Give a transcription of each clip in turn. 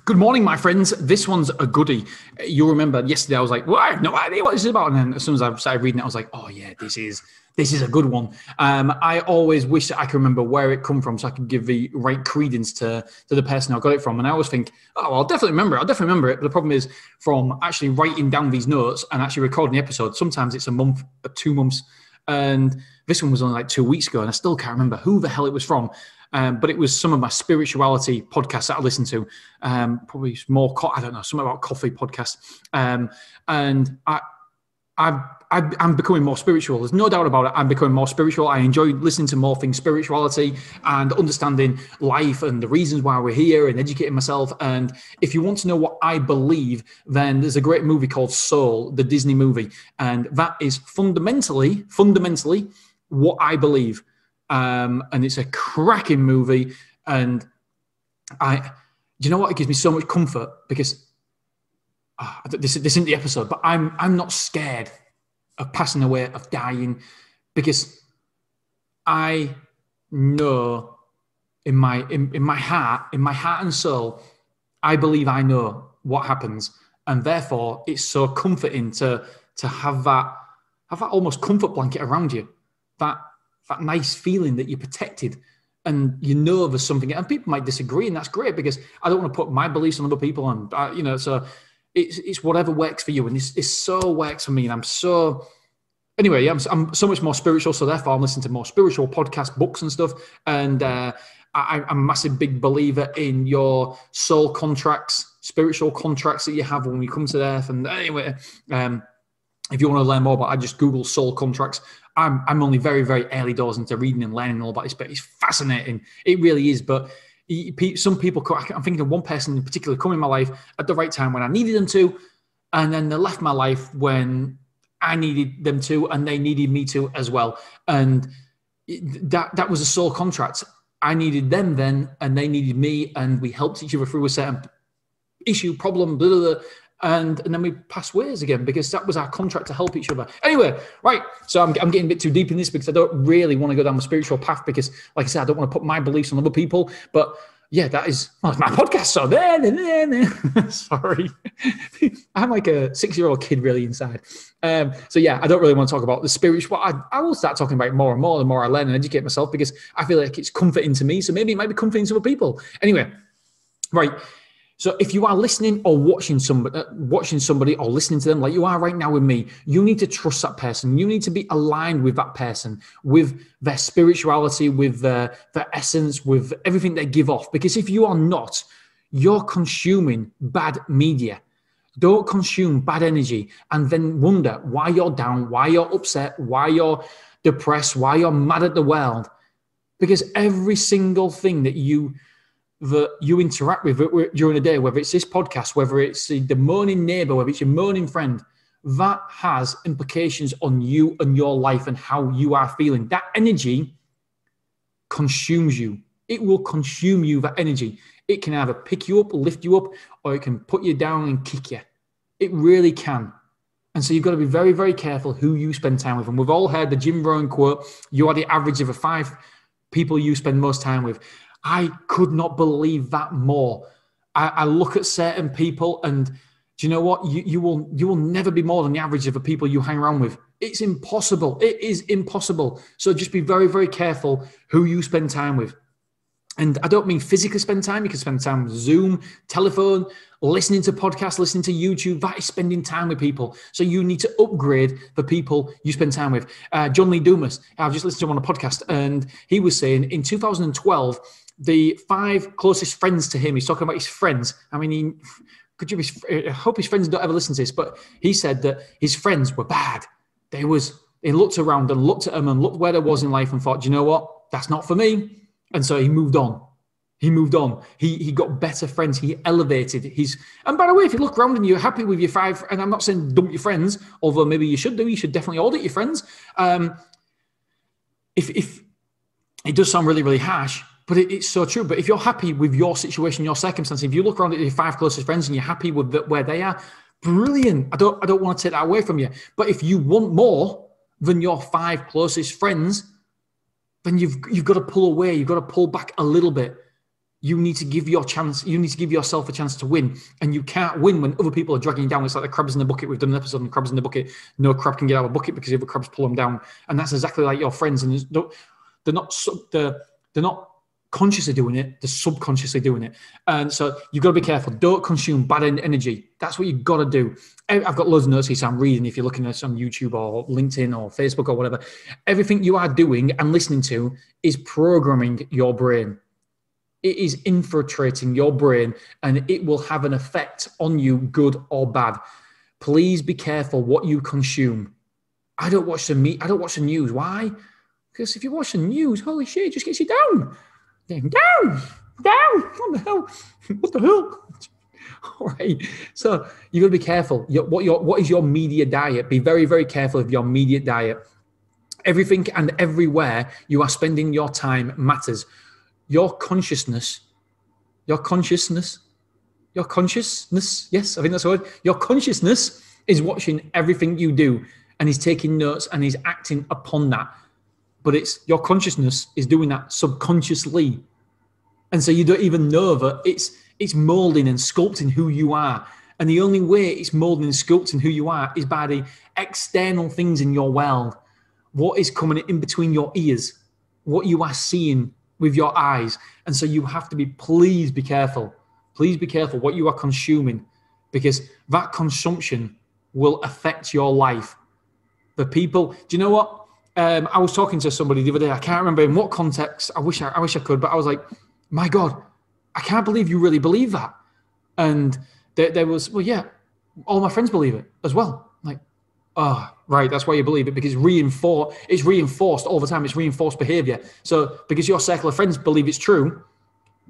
Good morning, my friends. This one's a goodie. You'll remember yesterday I was like, well, I have no idea what this is about. And then as soon as I started reading it, I was like, oh yeah, this is a good one. I always wish that I could remember where it come from so I could give the right credence to the person I got it from. And I always think, oh, well, I'll definitely remember it. But the problem is from actually writing down these notes and actually recording the episode, sometimes it's a month or 2 months. And this one was only like 2 weeks ago and I still can't remember who the hell it was from. But it was some of my spirituality podcasts that I listened to. Probably more, I don't know, something about coffee podcast. And I'm becoming more spiritual. There's no doubt about it. I'm becoming more spiritual. I enjoy listening to more things, spirituality and understanding life and the reasons why we're here and educating myself. And if you want to know what I believe, then there's a great movie called Soul, the Disney movie. And that is fundamentally what I believe. And it's a cracking movie. And do you know what? It gives me so much comfort because this isn't the episode, but I'm not scared of passing away, of dying, because I know in my heart and soul, I believe I know what happens, and therefore it's so comforting to have that almost comfort blanket around you, that nice feeling that you're protected and you know there's something. And people might disagree, and that's great because I don't want to put my beliefs on other people, and so it's whatever works for you, and this so works for me, and I'm so so much more spiritual, so therefore I'm listening to more spiritual podcasts, books and stuff, and I'm a massive big believer in your soul contracts, spiritual contracts that you have when you come to earth. And anyway, if you want to learn more about it, I just Google soul contracts. I'm only very, very early doors into reading and learning all about this, but it's fascinating. It really is. But some people, I'm thinking of one person in particular come in my life at the right time when I needed them to, and then they left my life when I needed them to, and they needed me to as well. And that was a soul contract. I needed them then, and they needed me, and we helped each other through a certain issue, problem, blah, blah, blah. And then we passed ways again because that was our contract to help each other. Anyway, right. So I'm getting a bit too deep in this because I don't really want to go down the spiritual path because, like I said, I don't want to put my beliefs on other people. But yeah, it's my podcast. So sorry, I'm like a 6-year-old kid really inside. So yeah, I don't really want to talk about the spiritual. I will start talking about it more and more the more I learn and educate myself because I feel like it's comforting to me. So maybe it might be comforting to other people. Anyway, right. So if you are listening or watching somebody or listening to them like you are right now with me, you need to trust that person. You need to be aligned with that person, with their spirituality, with their essence, with everything they give off. Because if you are not, you're consuming bad media. Don't consume bad energy and then wonder why you're down, why you're upset, why you're depressed, why you're mad at the world. Because every single thing that you interact with during the day, whether it's this podcast, whether it's the moaning neighbor, whether it's your moaning friend, that has implications on you and your life and how you are feeling. That energy consumes you. It will consume you, that energy. It can either pick you up, lift you up, or it can put you down and kick you. It really can. And so you've got to be very, very careful who you spend time with. And we've all heard the Jim Rohn quote, you are the average of the 5 people you spend most time with. I could not believe that more. I look at certain people and do you know what? You will never be more than the average of the people you hang around with. It's impossible. It is impossible. So just be very, very careful who you spend time with. And I don't mean physically spend time. You can spend time with Zoom, telephone, listening to podcasts, listening to YouTube. That is spending time with people. So you need to upgrade the people you spend time with. John Lee Dumas, I've just listened to him on a podcast, and he was saying in 2012, the 5 closest friends to him, he's talking about his friends. I mean, I hope his friends don't ever listen to this, but he said that his friends were bad. He looked around and looked at them and looked where there was in life and thought, do you know what? That's not for me. And so he moved on. He got better friends. He elevated his. And by the way, if you look around and you're happy with your 5, and I'm not saying dump your friends, although maybe you should do. You should definitely audit your friends. If it does sound really, really harsh, but it's so true. But if you're happy with your situation, your circumstance, if you look around at your 5 closest friends and you're happy with where they are, brilliant. I don't want to take that away from you. But if you want more than your 5 closest friends, then you've got to pull away. You've got to pull back a little bit. You need to give yourself a chance to win. And you can't win when other people are dragging you down. It's like the crabs in the bucket. We've done an episode on crabs in the bucket. No crab can get out of a bucket because the other crabs pull them down. And that's exactly like your friends. And they're not consciously doing it, they're subconsciously doing it. And so you've got to be careful. Don't consume bad energy. That's what you've got to do. I've got loads of notes here, so I'm reading. If you're looking at some YouTube or LinkedIn or Facebook or whatever, everything you are doing and listening to is programming your brain. It is infiltrating your brain, and it will have an effect on you, good or bad. Please be careful what you consume. I don't watch the news. Why? Because if you watch the news, holy shit, it just gets you down. Down. What the hell? All right. So you got to be careful. What is your media diet? Be very, very careful of your media diet. Everything and everywhere you are spending your time matters. Your consciousness, yes, I think that's the word. Your consciousness is watching everything you do and is taking notes and is acting upon that. But it's your consciousness is doing that subconsciously. And so you don't even know that it's molding and sculpting who you are. And the only way it's molding and sculpting who you are is by the external things in your world. What is coming in between your ears, what you are seeing with your eyes. And so you have to please be careful. Please be careful what you are consuming, because that consumption will affect your life. The people, do you know what? I was talking to somebody the other day. I can't remember in what context. I wish I could, but I was like, my God, I can't believe you really believe that. And there was, well, yeah, all my friends believe it as well. Like, oh, right, that's why you believe it, because it's reinforced all the time. It's reinforced behavior. So because your circle of friends believe it's true,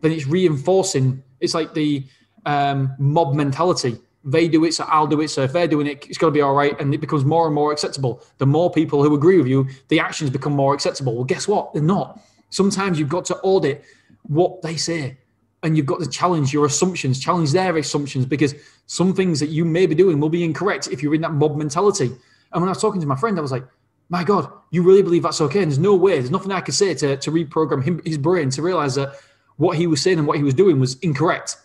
then it's reinforcing. It's like the mob mentality. They do it, so I'll do it. So if they're doing it, it's got to be all right. And it becomes more and more acceptable. The more people who agree with you, the actions become more acceptable. Well, guess what? They're not. Sometimes you've got to audit what they say. And you've got to challenge your assumptions, challenge their assumptions, because some things that you may be doing will be incorrect if you're in that mob mentality. And when I was talking to my friend, I was like, my God, you really believe that's okay? And there's no way, there's nothing I could say to reprogram his brain to realize that what he was saying and what he was doing was incorrect.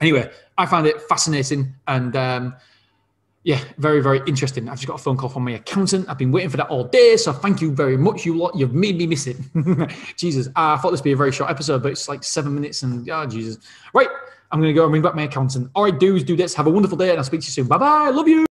Anyway, I found it fascinating and yeah, very, very interesting. I've just got a phone call from my accountant. I've been waiting for that all day, so thank you very much, you lot. You've made me miss it. Jesus, I thought this would be a very short episode, but it's like 7 minutes and, oh, Jesus. Right, I'm going to go and bring back my accountant. All right, do this. Have a wonderful day, and I'll speak to you soon. Bye-bye. Love you.